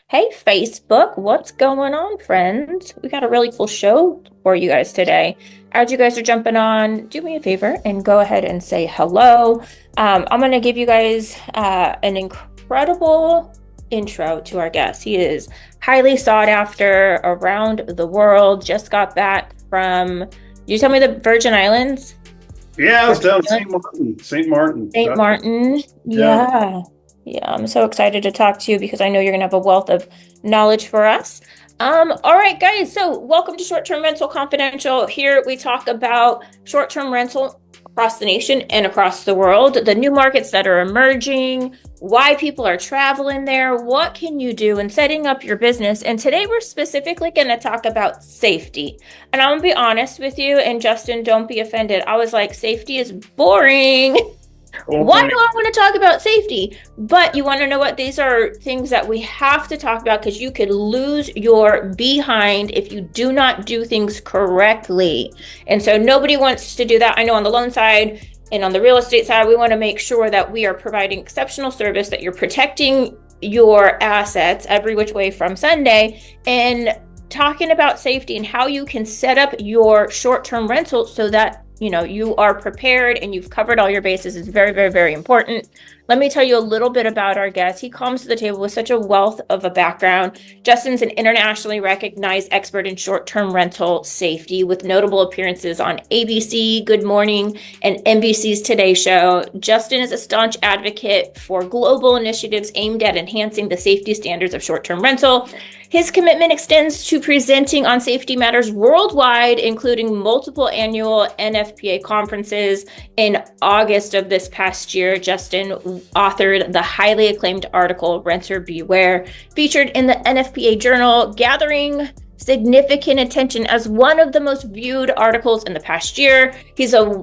Hey, Facebook, what's going on, friends? We got a really cool show for you guys today. As you guys are jumping on, do me a favor and go ahead and say hello. I'm going to give you guys an incredible intro to our guest. He is highly sought after around the world. Just got back from, you tell me the Virgin Islands? Yeah, I was down St. Martin. St. Martin. Yeah. Yeah, I'm so excited to talk to you because I know you're going to have a wealth of knowledge for us. All right, guys. So welcome to Short-Term Rental Confidential. Here we talk about short-term rental across the nation and across the world, the new markets that are emerging, why people are traveling there, what can you do in setting up your business. And today we're specifically going to talk about safety. And I'm going to be honest with you, and Justin, don't be offended. I was like, safety is boring. Why do I want to talk about safety? But you want to know what? These are things that we have to talk about because you could lose your behind if you do not do things correctly. And so nobody wants to do that. I know on the loan side and on the real estate side, we want to make sure that we are providing exceptional service, that you're protecting your assets every which way from Sunday, and talking about safety and how you can set up your short-term rental so that you are prepared and you've covered all your bases is very, very, very important. Let me tell you a little bit about our guest. He comes to the table with such a wealth of a background. Justin's an internationally recognized expert in short-term rental safety with notable appearances on ABC, Good Morning, and NBC's Today Show. Justin is a staunch advocate for global initiatives aimed at enhancing the safety standards of short-term rental. His commitment extends to presenting on safety matters worldwide, including multiple annual NFPA conferences. In August of this past year, Justin authored the highly acclaimed article, Renter Beware, featured in the NFPA Journal, gathering significant attention as one of the most viewed articles in the past year. He's a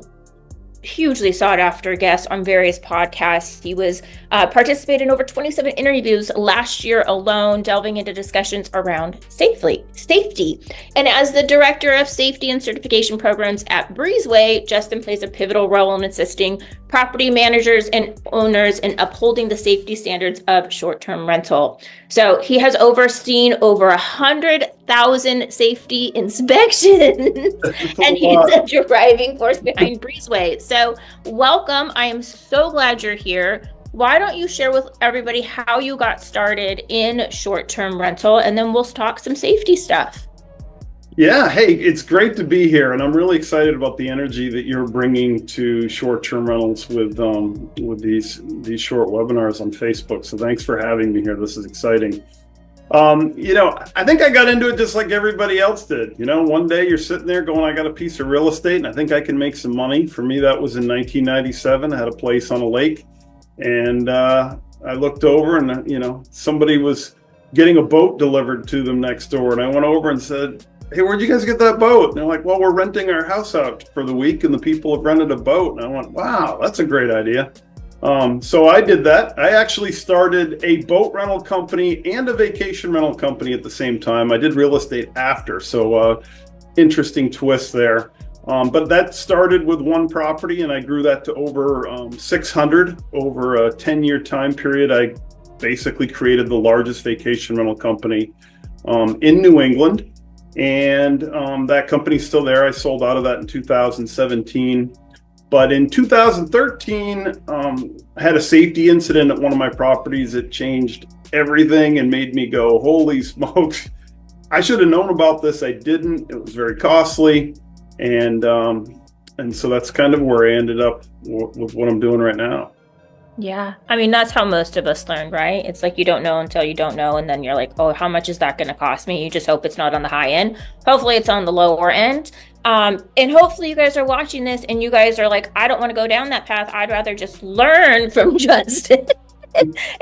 hugely sought after guest on various podcasts. He was participated in over 27 interviews last year alone, delving into discussions around safety. And as the director of safety and certification programs at Breezeway, Justin plays a pivotal role in assisting property managers and owners in upholding the safety standards of short-term rental. So he has overseen over 100,000 safety inspections, and he's a driving force behind Breezeway. So welcome. I am so glad you're here. Why don't you share with everybody how you got started in short-term rental, and then we'll talk some safety stuff. Yeah, hey, it's great to be here, and I'm really excited about the energy that you're bringing to short-term rentals with these short webinars on Facebook. So thanks for having me here. This is exciting. I think I got into it just like everybody else did. One day you're sitting there going, I got a piece of real estate and I think I can make some money. For me, that was in 1997. I had a place on a lake, and I looked over and, somebody was getting a boat delivered to them next door. And I went over and said, hey, where'd you guys get that boat? And they're like, well, we're renting our house out for the week and the people have rented a boat. And I went, wow, that's a great idea. So I did that. I actually started a boat rental company and a vacation rental company at the same time. I did real estate after, so interesting twist there. But that started with one property and I grew that to over 600 over a 10-year time period. I basically created the largest vacation rental company in New England. And that company's still there. I sold out of that in 2017. But in 2013, I had a safety incident at one of my properties. It changed everything and made me go, holy smokes. I should have known about this. I didn't. It was very costly. And so that's kind of where I ended up with what I'm doing right now. Yeah. I mean, that's how most of us learn, right? It's like you don't know until you don't know. And then you're like, oh, how much is that going to cost me? You just hope it's not on the high end. Hopefully it's on the lower end. And hopefully you guys are watching this and you guys are like, I don't want to go down that path. I'd rather just learn from Justin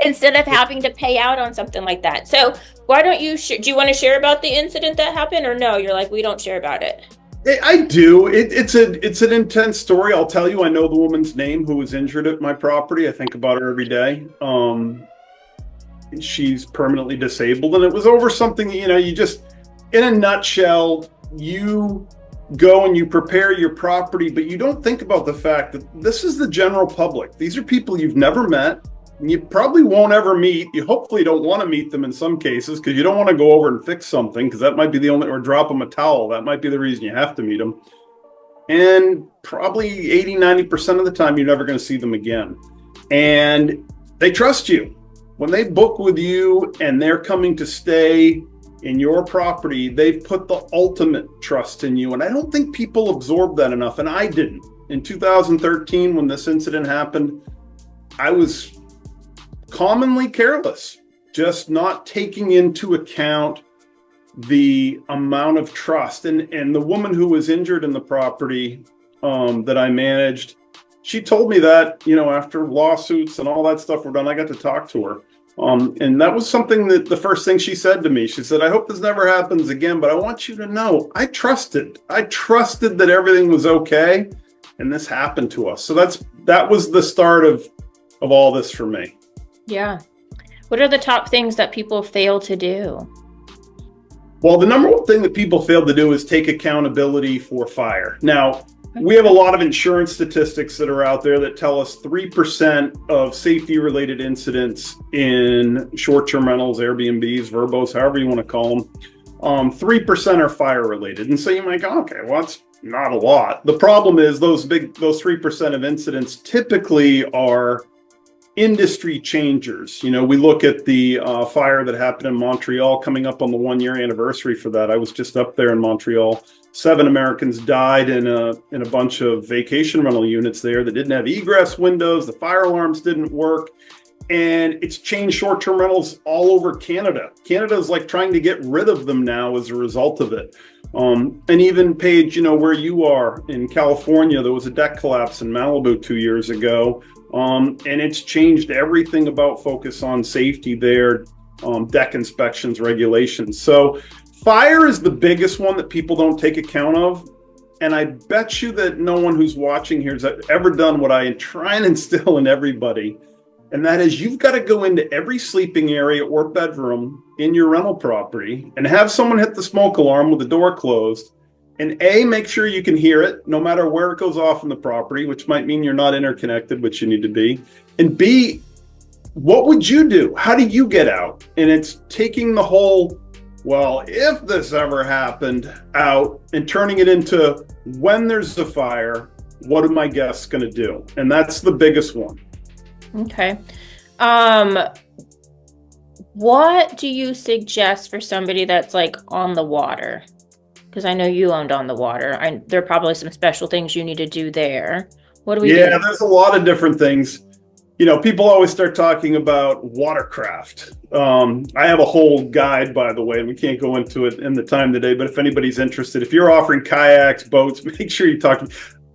instead of having to pay out on something like that. So why don't you, do you want to share about the incident that happened or no? You're like, we don't share about it. I do. It's an intense story. I'll tell you. I know the woman's name who was injured at my property. I think about her every day. She's permanently disabled, and it was over something. You just, in a nutshell, you go and you prepare your property, but you don't think about the fact that this is the general public. These are people you've never met. You probably won't ever meet. You hopefully don't want to meet them in some cases because you don't want to go over and fix something because that might be the only, or drop them a towel. That might be the reason you have to meet them. And probably 80-90% of the time, you're never going to see them again. And they trust you. When they book with you and they're coming to stay in your property, they've put the ultimate trust in you. And I don't think people absorb that enough. And I didn't. In 2013, when this incident happened, I was commonly careless, just not taking into account the amount of trust. And the woman who was injured in the property that I managed, she told me that, after lawsuits and all that stuff were done, I got to talk to her. And that was something that the first thing she said to me, she said, I hope this never happens again, but I want you to know I trusted that everything was okay. And this happened to us. So that was the start of all this for me. Yeah. What are the top things that people fail to do? Well, the number one thing that people fail to do is take accountability for fire. Now, we have a lot of insurance statistics that are out there that tell us 3% of safety-related incidents in short-term rentals, Airbnbs, Verbos, however you want to call them, 3% are fire-related. And so you might go, okay, well, that's not a lot. The problem is those 3% of incidents typically are industry changers. We look at the fire that happened in Montreal, coming up on the 1-year anniversary for that. I was just up there in Montreal. 7 Americans died in a bunch of vacation rental units there that didn't have egress windows. The fire alarms didn't work. And it's changed short-term rentals all over Canada. Canada is like trying to get rid of them now as a result of it. And even Paige, where you are in California, there was a deck collapse in Malibu 2 years ago. And it's changed everything about focus on safety there, deck inspections, regulations. So fire is the biggest one that people don't take account of. And I bet you that no one who's watching here has ever done what I try and instill in everybody. And that is, you've got to go into every sleeping area or bedroom in your rental property and have someone hit the smoke alarm with the door closed. And A, make sure you can hear it no matter where it goes off in the property, which might mean you're not interconnected, which you need to be. And B, what would you do? How do you get out? And it's taking the whole, well, if this ever happened out and turning it into, when there's a fire, what are my guests going to do? And that's the biggest one. Okay. What do you suggest for somebody that's like on the water? Because I know you owned on the water. There are probably some special things you need to do there. What do we do? Yeah, there's a lot of different things. People always start talking about watercraft. I have a whole guide, by the way, and we can't go into it in the time today, but if anybody's interested, if you're offering kayaks, boats, make sure you talk to me.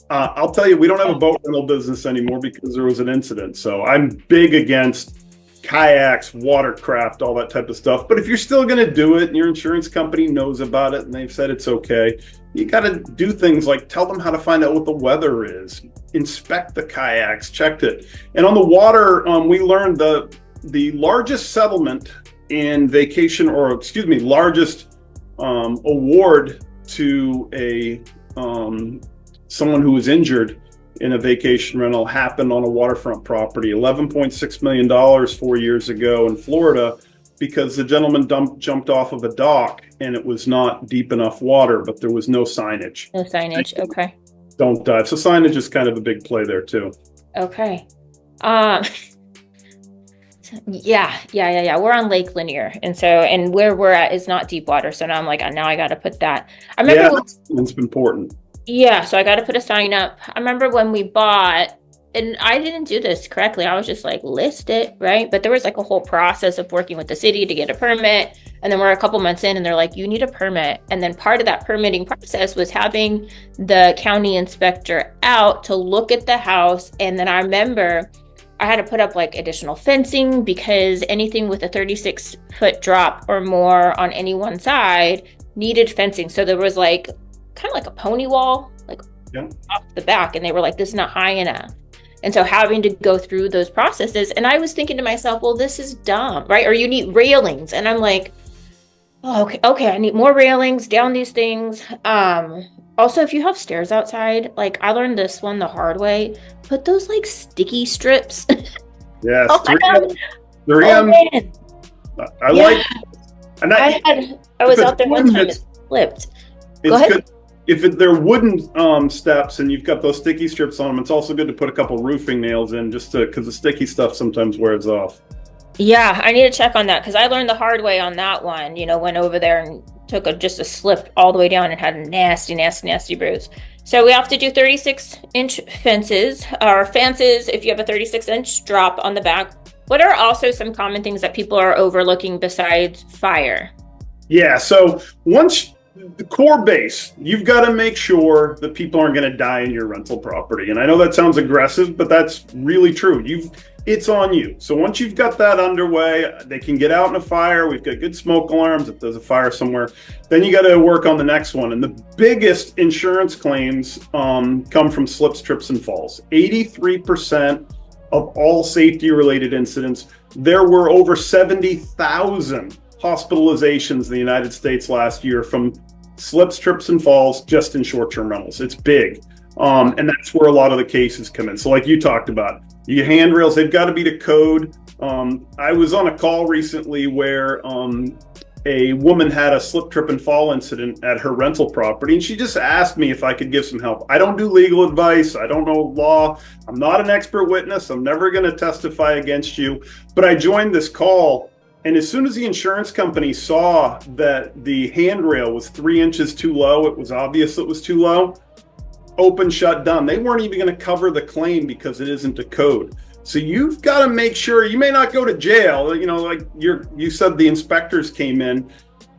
I'll tell you, we don't have a boat rental business anymore because there was an incident. So I'm big against kayaks, watercraft, all that type of stuff. But if you're still going to do it and your insurance company knows about it and they've said it's okay, you got to do things like tell them how to find out what the weather is, inspect the kayaks, check it. And on the water, we learned the largest settlement in vacation, largest award to a someone who was injured in a vacation rental happened on a waterfront property, $11.6 million 4 years ago in Florida, because the gentleman jumped off of a dock and it was not deep enough water, but there was no signage. No signage. Okay. Don't dive. So signage is kind of a big play there too. Okay. Yeah. We're on Lake Lanier. And where we're at is not deep water. So now I'm like, now I got to put that. I remember it's important. Yeah, so I got to put a sign up. I remember when we bought, and I didn't do this correctly. I was just like, list it, right? But there was like a whole process of working with the city to get a permit. And then we're a couple months in and they're like, you need a permit. And then part of that permitting process was having the county inspector out to look at the house. And then I remember I had to put up like additional fencing because anything with a 36-foot drop or more on any one side needed fencing. So there was like kind of like a pony wall, like Yeah. off the back, and they were like, this is not high enough. And so having to go through those processes, and I was thinking to myself, well, this is dumb, right? Or you need railings. And I'm like, oh, okay, I need more railings down these things. Also, if you have stairs outside, like I learned this one the hard way, put those like sticky strips. Yes. Oh my God. 3M. Oh man. I Yeah. like, and I was out there one time, it slipped. Go ahead. good. If they're wooden steps and you've got those sticky strips on them, it's also good to put a couple roofing nails in just to, because the sticky stuff sometimes wears off. Yeah, I need to check on that because I learned the hard way on that one. Went over there and took just a slip all the way down and had a nasty, nasty, nasty bruise. So we have to do 36-inch fences or fences if you have a 36-inch drop on the back. What are also some common things that people are overlooking besides fire? Yeah, so once the core base, you've got to make sure that people aren't going to die in your rental property. And I know that sounds aggressive, but that's really true. It's on you. So once you've got that underway, they can get out in a fire. We've got good smoke alarms if there's a fire somewhere. Then you got to work on the next one. And the biggest insurance claims come from slips, trips, and falls. 83% of all safety-related incidents. There were over 70,000 hospitalizations in the United States last year from slips, trips, and falls just in short-term rentals. It's big. And that's where a lot of the cases come in. So like you talked about, your handrails, they've got to be to code. I was on a call recently where a woman had a slip, trip, and fall incident at her rental property, and she just asked me if I could give some help. I don't do legal advice. I don't know law. I'm not an expert witness. I'm never going to testify against you. But I joined this call, and as soon as the insurance company saw that the handrail was 3 inches too low, it was obvious it was too low. Open, shut, done. They weren't even going to cover the claim because it isn't a code. So you've got to make sure you may not go to jail. Like you said, the inspectors came in.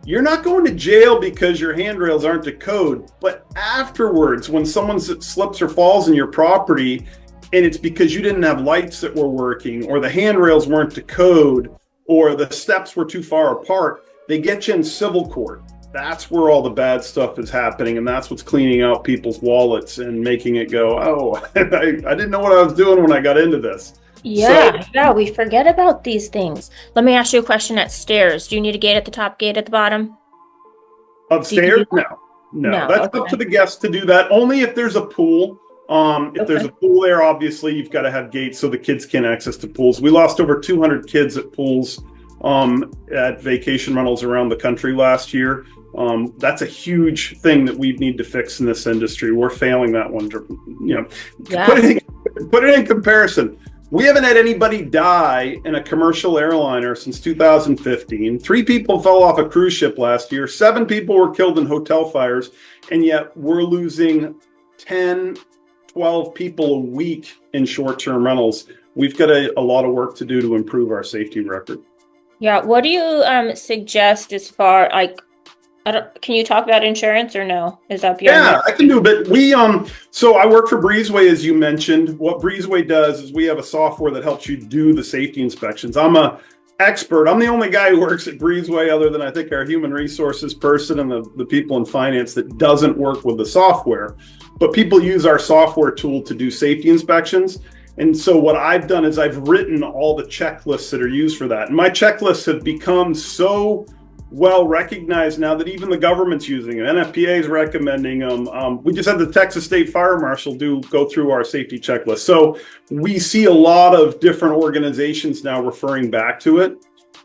You're not going to jail because your handrails aren't to code. But afterwards, when someone slips or falls in your property, and it's because you didn't have lights that were working, or the handrails weren't to code, or the steps were too far apart, they get you in civil court. That's where all the bad stuff is happening, and that's what's cleaning out people's wallets and making it go, oh, I didn't know what I was doing when I got into this. Yeah, we forget about these things. Let me ask you a question at stairs. Do you need a gate at the top, gate at the bottom? Upstairs? No. That's okay. up to the guests to do that, only if there's a pool. If there's a pool there, obviously, you've got to have gates so the kids can access to pools. We lost over 200 kids at pools at vacation rentals around the country last year. That's a huge thing that we need to fix in this industry. We're failing that one. Put it in comparison. We haven't had anybody die in a commercial airliner since 2015. 3 people fell off a cruise ship last year. 7 people were killed in hotel fires. And yet we're losing 10, 12 people a week in short-term rentals. We've got a lot of work to do to improve our safety record. Yeah. What do you suggest as far can you talk about insurance or no? Is that beyond? Yeah, I can do a bit. So I work for Breezeway, as you mentioned. What Breezeway does is we have a software that helps you do the safety inspections. I'm a expert. I'm the only guy who works at Breezeway, other than I think our human resources person and the people in finance, that doesn't work with the software. But people use our software tool to do safety inspections. And so what I've done is I've written all the checklists that are used for that. And my checklists have become so well recognized now that even the government's using it. NFPA is recommending them. We just had the Texas State Fire Marshal go through our safety checklist. So we see a lot of different organizations now referring back to it.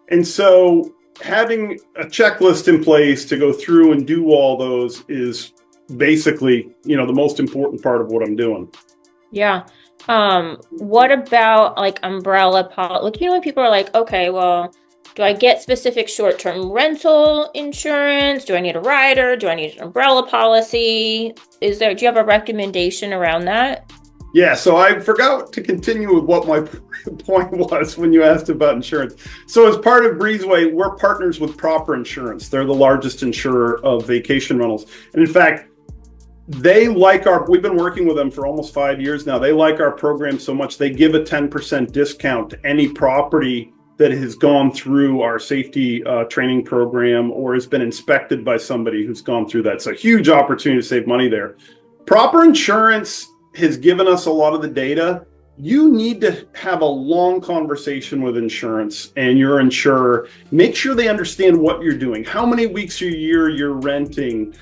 And so having a checklist in place to go through and do all those is basically, the most important part of what I'm doing. Yeah. What about like umbrella policy? When people are like, okay, well, do I get specific short-term rental insurance? Do I need a rider? Do I need an umbrella policy? Do you have a recommendation around that? Yeah, so I forgot to continue with what my point was when you asked about insurance. So as part of Breezeway, we're partners with Proper Insurance. They're the largest insurer of vacation rentals. And in fact, we've been working with them for almost 5 years now. They like our program so much, they give a 10% discount to any property that has gone through our safety training program or has been inspected by somebody who's gone through that. It's a huge opportunity to save money there. Proper insurance has given us a lot of the data. You need to have a long conversation with insurance and your insurer. Make sure they understand what you're doing, how many weeks a year you're renting.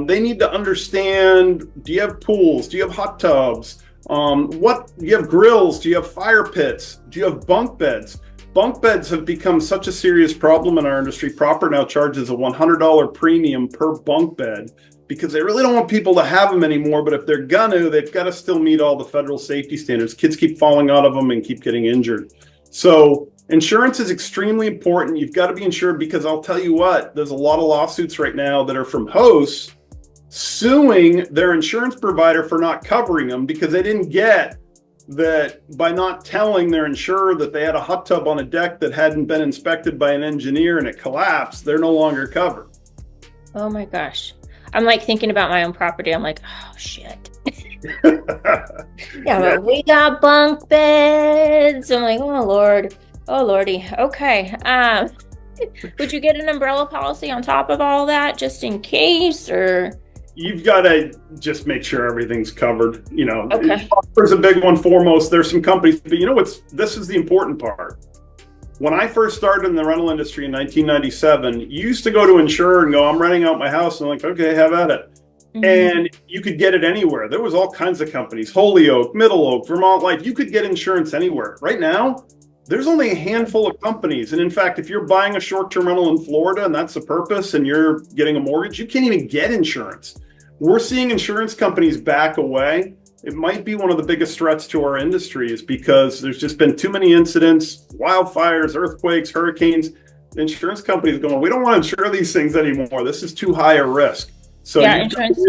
They need to understand, do you have pools? Do you have hot tubs? What do you have, grills? Do you have fire pits? Do you have bunk beds? Bunk beds have become such a serious problem in our industry. Proper now charges a $100 premium per bunk bed because they really don't want people to have them anymore. But if they're gonna, they've got to still meet all the federal safety standards. Kids keep falling out of them and keep getting injured. So insurance is extremely important. You've got to be insured because I'll tell you what, there's a lot of lawsuits right now that are from hosts suing their insurance provider for not covering them because they didn't get that by not telling their insurer that they had a hot tub on a deck that hadn't been inspected by an engineer and it collapsed, they're no longer covered. Oh my gosh. I'm like thinking about my own property. I'm like, oh shit. But we got bunk beds. I'm like, oh Lord. Oh Lordy. Okay. Would you get an umbrella policy on top of all that just in case, or? You've got to just make sure everything's covered. Okay. There's a big one foremost. There's some companies, but this is the important part. When I first started in the rental industry in 1997, you used to go to insurer and go, I'm renting out my house. And I'm like, okay, have at it. Mm-hmm. And you could get it anywhere. There was all kinds of companies, Holyoke, Middle Oak, Vermont Life. You could get insurance anywhere. Right now, there's only a handful of companies. And in fact, if you're buying a short-term rental in Florida and that's the purpose and you're getting a mortgage, you can't even get insurance. We're seeing insurance companies back away. It might be one of the biggest threats to our industry is because there's just been too many incidents, wildfires, earthquakes, hurricanes. Insurance companies going, we don't want to insure these things anymore. This is too high a risk. So yeah, insurance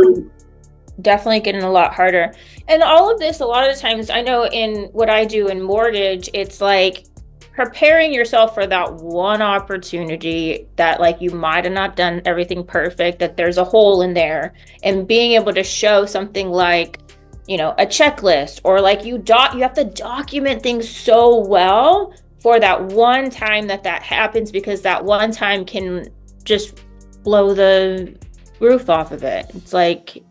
definitely getting a lot harder. And all of this, a lot of the times, I know in what I do in mortgage, it's like preparing yourself for that one opportunity that like you might have not done everything perfect, that there's a hole in there, and being able to show something like, a checklist, or like you have to document things so well for that one time that happens, because that one time can just blow the roof off of it. It's like,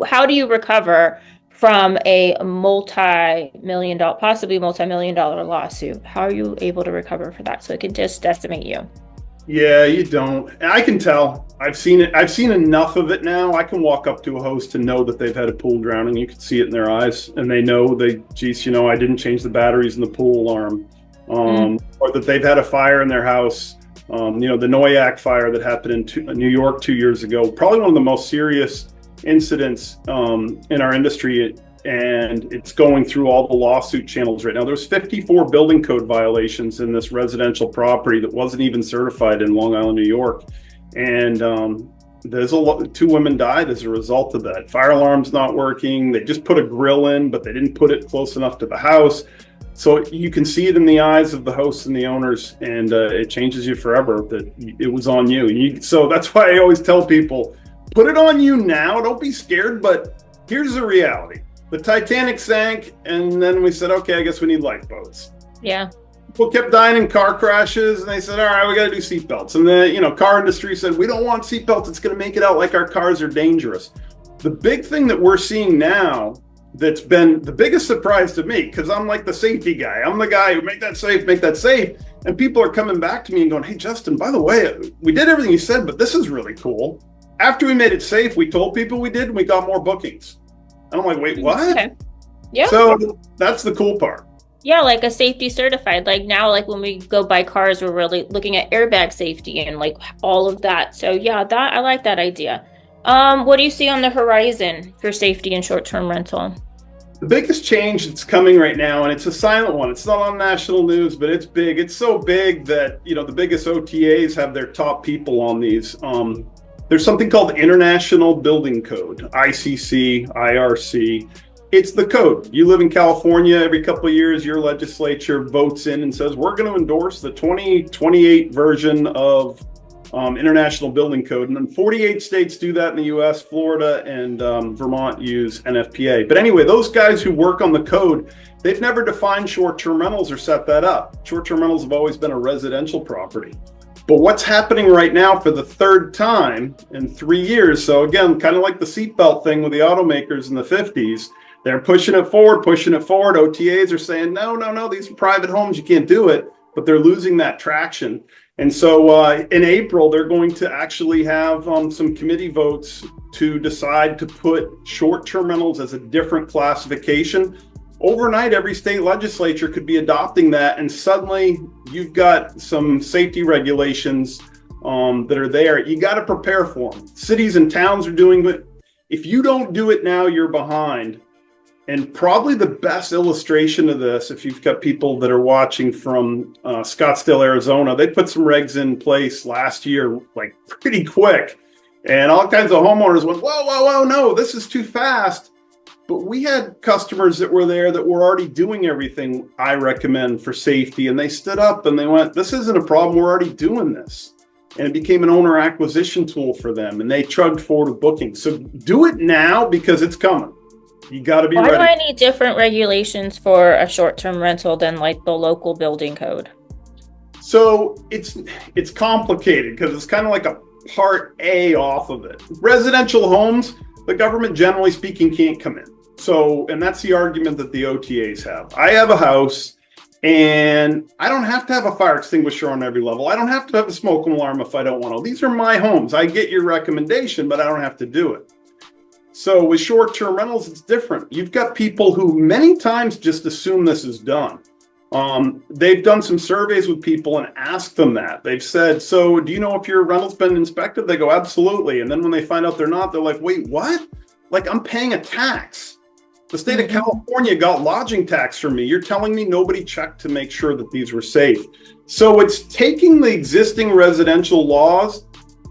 how do you recover from a possibly multi-million dollar lawsuit? How are you able to recover for that so it can just decimate you? Yeah, you don't. I can tell. I've seen it. I've seen enough of it now. I can walk up to a host and know that they've had a pool drowning. You can see it in their eyes, and they know I didn't change the batteries in the pool alarm, or that they've had a fire in their house. The Noyak fire that happened in New York 2 years ago, probably one of the most serious incidents in our industry, and it's going through all the lawsuit channels right now. There's 54 building code violations in this residential property that wasn't even certified in Long Island, New York, and there's two women died as a result of that. Fire alarm's not working. They just put a grill in, but they didn't put it close enough to the house. So you can see it in the eyes of the hosts and the owners, and it changes you forever that it was on you. So that's why I always tell people, put it on you now. Don't be scared, but here's the reality. The Titanic sank, and then we said, okay, I guess we need lifeboats. Yeah. People kept dying in car crashes, and they said, all right, we got to do seatbelts. And the car industry said, we don't want seatbelts. It's going to make it out like our cars are dangerous. The big thing that we're seeing now that's been the biggest surprise to me, because I'm like the safety guy. I'm the guy who make that safe. And people are coming back to me and going, hey, Justin, by the way, we did everything you said, but this is really cool. After we made it safe, we told people we did, and we got more bookings. And I'm like, wait, what? Okay. Yeah. So that's the cool part. Yeah, like a safety certified. Like now, like when we go buy cars, we're really looking at airbag safety and like all of that. So yeah, I like that idea. What do you see on the horizon for safety and short-term rental? The biggest change that's coming right now, and it's a silent one. It's not on national news, but it's big. It's so big that, the biggest OTAs have their top people on these. There's something called International Building Code, ICC, IRC. It's the code. You live in California, every couple of years, your legislature votes in and says, we're going to endorse the 2028 version of International Building Code. And then 48 states do that in the US, Florida and Vermont use NFPA. But anyway, those guys who work on the code, they've never defined short-term rentals or set that up. Short-term rentals have always been a residential property. But what's happening right now for the third time in 3 years, so again, kind of like the seatbelt thing with the automakers in the 50s, they're pushing it forward. OTAs are saying, no, these are private homes, you can't do it, but they're losing that traction. And so in April, they're going to actually have some committee votes to decide to put short-term rentals as a different classification. Overnight, every state legislature could be adopting that, and suddenly you've got some safety regulations that are there. You got to prepare for them. Cities and towns are doing it. If you don't do it now, you're behind. And probably the best illustration of this, if you've got people that are watching from Scottsdale, Arizona, they put some regs in place last year, like pretty quick. And all kinds of homeowners went, whoa, no, this is too fast. But we had customers that were there that were already doing everything I recommend for safety. And they stood up and they went, this isn't a problem. We're already doing this. And it became an owner acquisition tool for them. And they chugged forward with booking. So do it now because it's coming. You got to be ready. Why do I need different regulations for a short-term rental than like the local building code? So it's complicated because it's kind of like a part A off of it. Residential homes, the government generally speaking can't come in. So, and that's the argument that the OTAs have. I have a house and I don't have to have a fire extinguisher on every level. I don't have to have a smoke alarm if I don't want to. These are my homes. I get your recommendation, but I don't have to do it. So with short-term rentals, it's different. You've got people who many times just assume this is done. They've done some surveys with people and asked them that. They've said, so do you know if your rental's been inspected? They go, absolutely. And then when they find out they're not, they're like, wait, what? Like I'm paying a tax. The state of California got lodging tax from me. You're telling me nobody checked to make sure that these were safe. So it's taking the existing residential laws,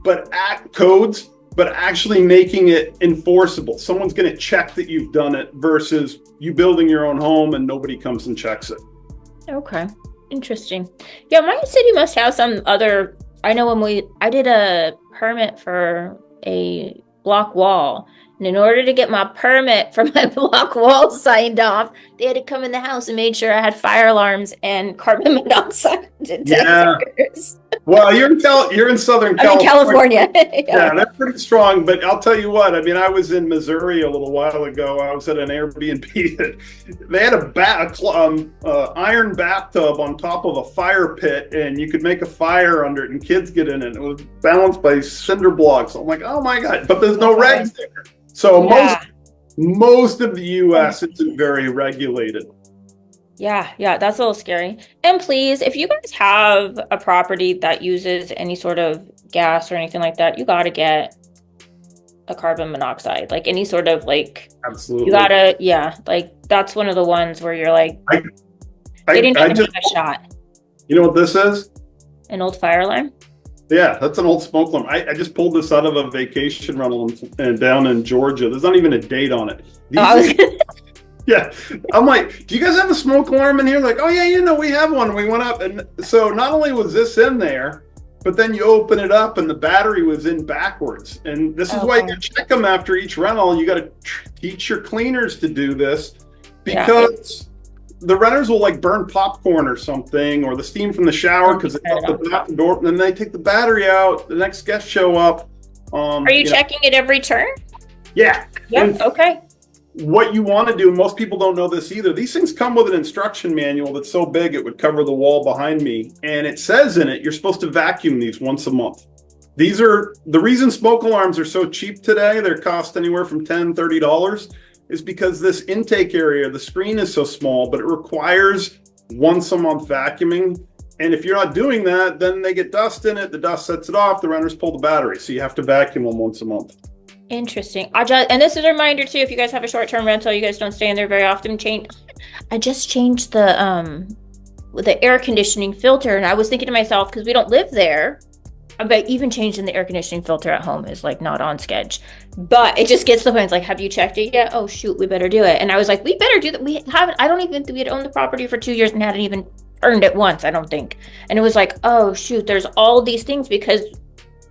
but codes, but actually making it enforceable. Someone's going to check that you've done it versus you building your own home and nobody comes and checks it. Okay. Interesting. Yeah, my city must have some other, I know I did a permit for a block wall. And in order to get my permit for my block wall signed off, they had to come in the house and made sure I had fire alarms and carbon monoxide detectors. Yeah. Well, you're in Southern California. Yeah, they're pretty strong. But I'll tell you what, I mean, I was in Missouri a little while ago. I was at an Airbnb that they had a iron bathtub on top of a fire pit, and you could make a fire under it, and kids get in it. It was balanced by cinder blocks. I'm like, oh my God, but there's no regs there. So most of the U.S. isn't very regulated. Yeah, that's a little scary. And please, if you guys have a property that uses any sort of gas or anything like that, you got to get a carbon monoxide, like any sort of like, absolutely. You gotta, like that's one of the ones where you're like, they didn't even take a shot. You know what this is? An old fire alarm? Yeah, that's an old smoke alarm. I just pulled this out of a vacation rental down in Georgia. There's not even a date on it. Yeah, I'm like, do you guys have a smoke alarm in here? Like, oh yeah, we have one. We went up, and so not only was this in there, but then you open it up and the battery was in backwards. And this is why you gotta check them after each rental. You got to teach your cleaners to do this because the renters will like burn popcorn or something, or the steam from the shower because they got the back door, and then they take the battery out. The next guests show up. Are you checking it every turn? Yeah. Okay. What you want to do, most people don't know this either, these things come with an instruction manual that's so big it would cover the wall behind me. And it says in it, you're supposed to vacuum these once a month. These are the reason smoke alarms are so cheap today. They're cost anywhere from $10, $30 is because this intake area, the screen is so small, but it requires once a month vacuuming. And if you're not doing that, then they get dust in it. The dust sets it off. The renters pull the battery. So you have to vacuum them once a month. Interesting. And this is a reminder too, if you guys have a short-term rental, you guys don't stay in there very often, I just changed the air conditioning filter, and I was thinking to myself, because we don't live there, but even changing the air conditioning filter at home is like not on sketch. But it just gets to the point, it's like, have you checked it yet? Oh shoot, we better do it. And I was like, we better do that. We haven't, I don't even think we had owned the property for 2 years and hadn't even earned it once, I don't think. And it was like, oh shoot, there's all these things because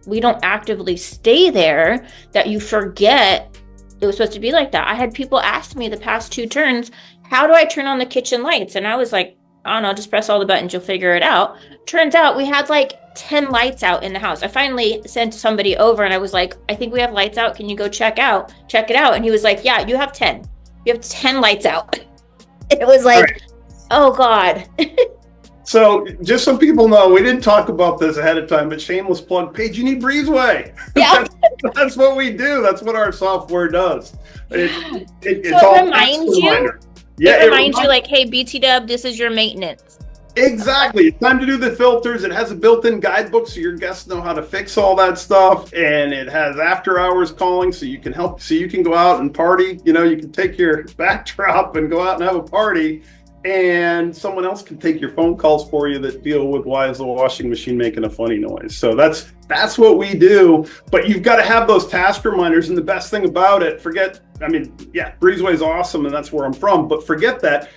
we don't actively stay there that you forget it was supposed to be like that. I had people ask me the past 2 turns, how do I turn on the kitchen lights? And I was like, I don't know, just press all the buttons, you'll figure it out. Turns out we had like 10 lights out in the house. I finally sent somebody over and I was like, I think we have lights out. Can you go check it out? And he was like, yeah, you have 10. You have 10 lights out. It was like, right. Oh God. So just so people know, we didn't talk about this ahead of time, but shameless plug, Paige, you need Breezeway. Yeah. That's what we do. That's what our software does. It reminds you. Yeah, it reminds you like, hey, BT Dub, this is your maintenance. Exactly. It's time to do the filters. It has a built-in guidebook so your guests know how to fix all that stuff. And it has after hours calling so you can help, so you can go out and party. You know, you can take your backdrop and go out and have a party. And someone else can take your phone calls for you that deal with why is the washing machine making a funny noise. So that's what we do. But you've got to have those task reminders. And the best thing about it, Breezeway is awesome and that's where I'm from. But forget that.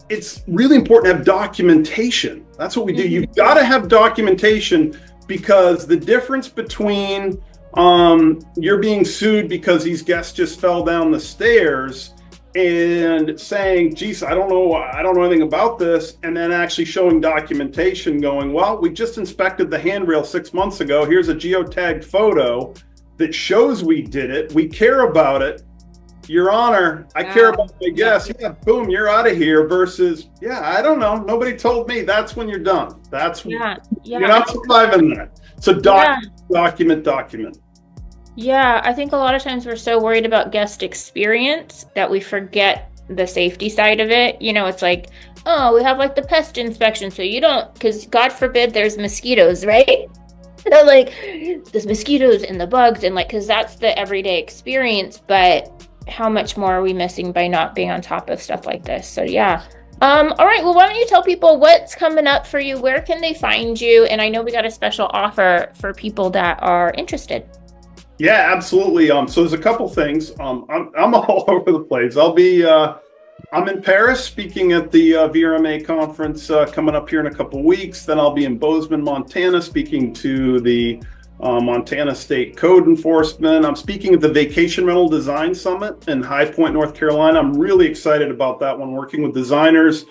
It's really important to have documentation. That's what we do. Mm-hmm. You've got to have documentation because the difference between you're being sued because these guests just fell down the stairs and saying, geez, I don't know anything about this, and then actually showing documentation going, well, we just inspected the handrail 6 months ago. Here's a geotagged photo that shows we did it. We care about it. Your Honor, I care about my guests. Yeah, boom, you're out of here. Versus, I don't know. Nobody told me. That's when you're done. You're not surviving that. So document. Yeah, I think a lot of times we're so worried about guest experience that we forget the safety side of it. You know, it's like, oh, we have like the pest inspection, so you don't, because God forbid there's mosquitoes, right? So like there's mosquitoes and the bugs and like, because that's the everyday experience, but how much more are we missing by not being on top of stuff like this? So yeah. All right, well, why don't you tell people what's coming up for you? Where can they find you? And I know we got a special offer for people that are interested. Yeah, absolutely. So there's a couple things. I'm all over the place. I'm in Paris speaking at the VRMA conference coming up here in a couple weeks. Then I'll be in Bozeman, Montana, speaking to the Montana State Code Enforcement. I'm speaking at the Vacation Rental Design Summit in High Point, North Carolina. I'm really excited about that one, working with designers,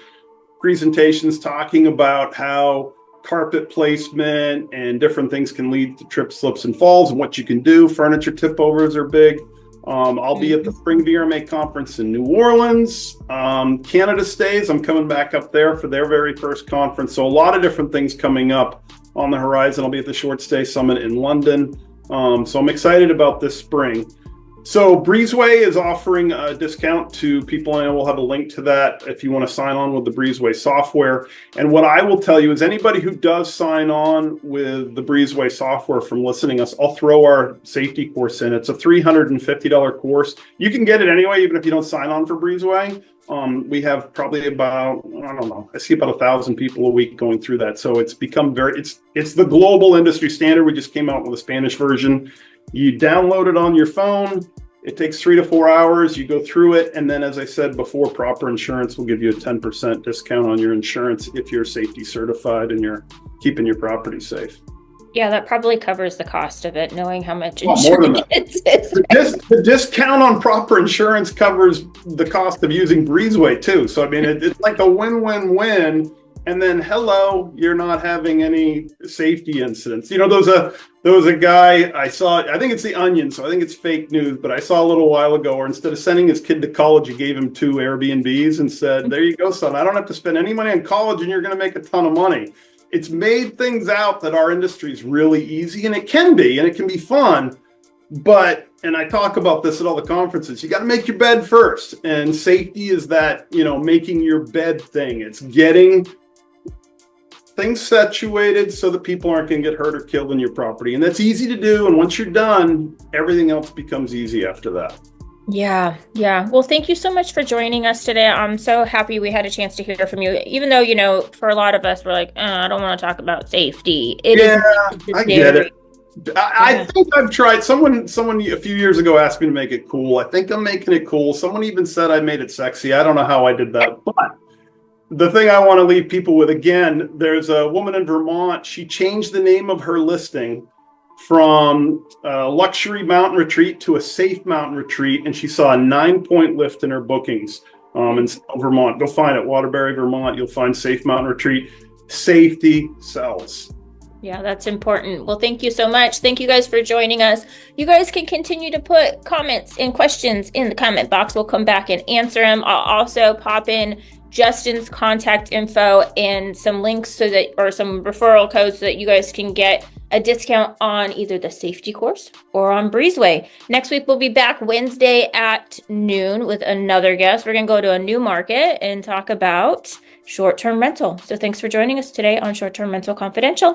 presentations, talking about how carpet placement and different things can lead to trips, slips, and falls and what you can do. Furniture tip overs are big. I'll be at the Spring VRMA conference in New Orleans. Canada stays. I'm coming back up there for their very first conference. So a lot of different things coming up on the horizon. I'll be at the Short Stay Summit in London. So I'm excited about this spring. So Breezeway is offering a discount to people, and I will have a link to that if you want to sign on with the Breezeway software. And what I will tell you is anybody who does sign on with the Breezeway software from listening to us, I'll throw our safety course in. It's a $350 course. You can get it anyway, even if you don't sign on for Breezeway. We have probably about, I see about 1,000 people a week going through that. So it's become it's the global industry standard. We just came out with a Spanish version. You download it on your phone. It takes 3 to 4 hours. You go through it. And then, as I said before, proper insurance will give you a 10% discount on your insurance if you're safety certified and you're keeping your property safe. Yeah, that probably covers the cost of it, knowing how much insurance more than that. The discount on proper insurance covers the cost of using Breezeway too. So, I mean, it's like a win-win-win. And then, hello, you're not having any safety incidents. You know, there was a guy I saw, I think it's The Onion, so I think it's fake news, but I saw a little while ago where instead of sending his kid to college, he gave him 2 Airbnbs and said, there you go, son. I don't have to spend any money on college and you're going to make a ton of money. It's made things out that our industry is really easy, and it can be, and it can be fun. But, and I talk about this at all the conferences, you got to make your bed first. And safety is that, making your bed thing. It's getting things situated so that people aren't going to get hurt or killed in your property. And that's easy to do. And once you're done, everything else becomes easy after that. Yeah. Well, thank you so much for joining us today. I'm so happy we had a chance to hear from you, even though, for a lot of us, we're like, I don't want to talk about safety. I get it. I think I've tried. Someone a few years ago asked me to make it cool. I think I'm making it cool. Someone even said I made it sexy. I don't know how I did that, but the thing I want to leave people with, again, there's a woman in Vermont. She changed the name of her listing from a luxury mountain retreat to a safe mountain retreat, and she saw a 9-point lift in her bookings in Vermont. Go find it, Waterbury, Vermont. You'll find Safe Mountain Retreat. Safety sells. Yeah, that's important. Well, thank you so much. Thank you guys for joining us. You guys can continue to put comments and questions in the comment box. We'll come back and answer them. I'll also pop in Justin's contact info and some links so that, or some referral codes so that you guys can get a discount on either the safety course or on Breezeway. Next week, we'll be back Wednesday at noon with another guest. We're going to go to a new market and talk about short-term rental. So thanks for joining us today on Short-Term Rental Confidential.